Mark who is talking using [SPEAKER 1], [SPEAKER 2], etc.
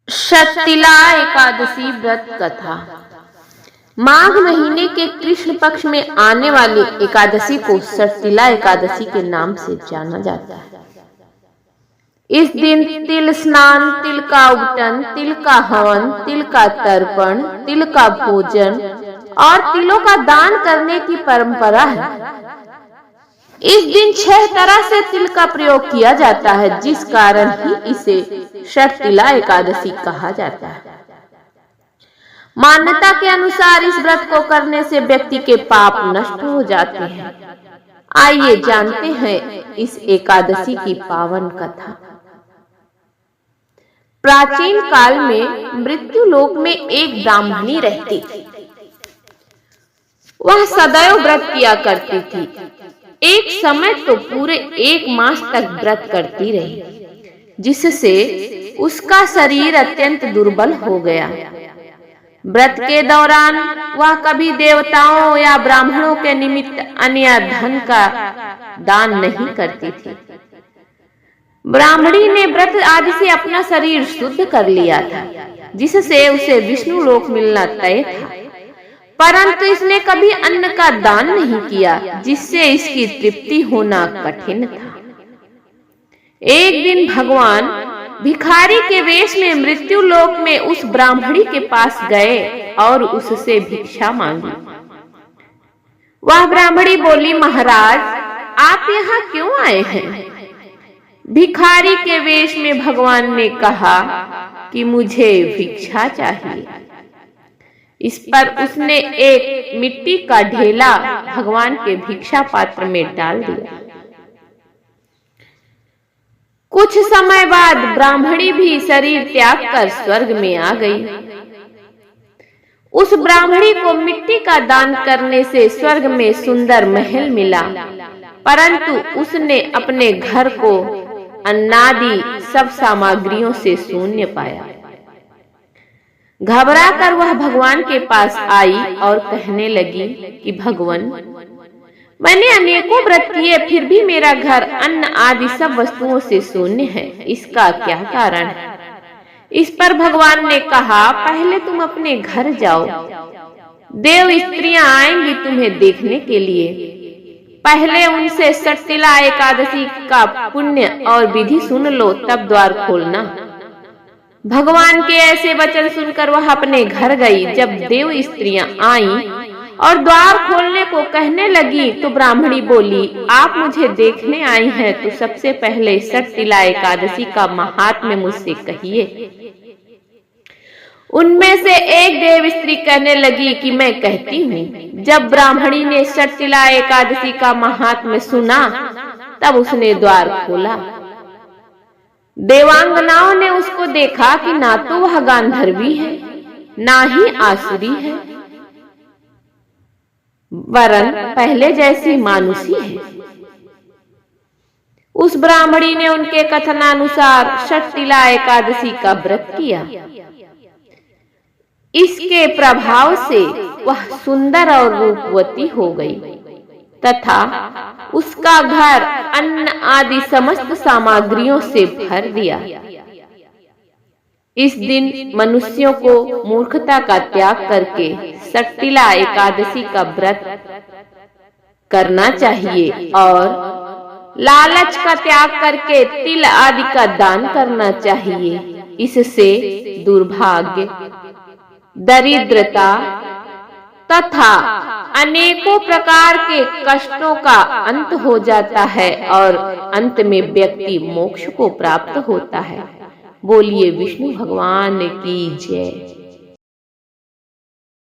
[SPEAKER 1] षटतिला एकादशी व्रत कथा। माघ महीने के कृष्ण पक्ष में आने वाली एकादशी को षटतिला एकादशी के नाम से जाना जाता है। इस दिन तिल स्नान, तिल का उबटन, तिल का हवन, तिल का तर्पण, तिल का भोजन और तिलों का दान करने की परंपरा है। इस दिन 6 तरह से तिल का प्रयोग किया जाता है, जिस कारण ही इसे षटतिला एकादशी कहा जाता है। मान्यता के अनुसार इस व्रत को करने से व्यक्ति के पाप नष्ट हो जाते हैं। आइए जानते हैं इस एकादशी की पावन कथा। प्राचीन काल में मृत्यु लोक में एक ब्राह्मणी रहती थी। वह सदैव व्रत किया करती थी। एक समय तो पूरे 1 मास तक व्रत करती रही, जिससे उसका शरीर अत्यंत दुर्बल हो गया। व्रत के दौरान वह कभी देवताओं या ब्राह्मणों के निमित्त अन्य धन का दान नहीं करती थी। ब्राह्मणी ने व्रत आदि से अपना शरीर शुद्ध कर लिया था, जिससे उसे विष्णु लोक मिलना तय था। परंतु इसने कभी अन्न का दान नहीं किया, जिससे इसकी तृप्ति होना कठिन था। एक दिन भगवान भिखारी के वेश में मृत्यु लोक में उस ब्राह्मणी के पास गए और उससे भिक्षा मांगी। वह ब्राह्मणी बोली, महाराज, आप यहाँ क्यों आए हैं? भिखारी के वेश में भगवान ने कहा कि मुझे भिक्षा चाहिए। इस पर उसने एक मिट्टी का ढेला भगवान के भिक्षा पात्र में डाल दिया। कुछ समय बाद ब्राह्मणी भी शरीर त्याग कर स्वर्ग में आ गई। उस ब्राह्मणी को मिट्टी का दान करने से स्वर्ग में सुंदर महल मिला, परंतु उसने अपने घर को अन्नादि सब सामग्रियों से शून्य पाया। घबरा कर वह भगवान के पास आई और कहने लगी कि भगवान, मैंने अनेकों व्रत किए, फिर भी मेरा घर अन्न आदि सब वस्तुओं से शून्य है। इसका क्या कारण है? इस पर भगवान ने कहा, पहले तुम अपने घर जाओ। देव स्त्रियां आएंगी तुम्हें देखने के लिए। पहले उनसे षटतिला एकादशी का पुण्य और विधि सुन लो, तब द्वार खोलना। भगवान के ऐसे वचन सुनकर वह अपने घर गई। जब देव स्त्रियां आईं और द्वार खोलने को कहने लगी, तो ब्राह्मणी बोली, आप मुझे देखने आई हैं तो सबसे पहले षटतिला एकादशी का महात्म्य मुझसे कहिए। उनमें से एक देव स्त्री कहने लगी कि मैं कहती हूँ। जब ब्राह्मणी ने षटतिला एकादशी का महात्म्य सुना, तब उसने द्वार खोला। देवांगनाओं ने उसको देखा कि ना तो वह गांधर्वी है, ना ही आसुरी है, वरन पहले जैसी मानुषी है। उस ब्राह्मणी ने उनके कथनानुसार षटतिला एकादशी का व्रत किया। इसके प्रभाव से वह सुंदर और रूपवती हो गई तथा उसका घर अन्न आदि समस्त सामग्रियों से भर दिया। इस दिन मनुष्यों को मूर्खता का त्याग करके षटतिला एकादशी का व्रत करना चाहिए और लालच का त्याग करके तिल आदि का दान करना चाहिए। इससे दुर्भाग्य, दरिद्रता तथा अनेकों प्रकार के कष्टों का अंत हो जाता है और अंत में व्यक्ति मोक्ष को प्राप्त होता है। बोलिए विष्णु भगवान की जय।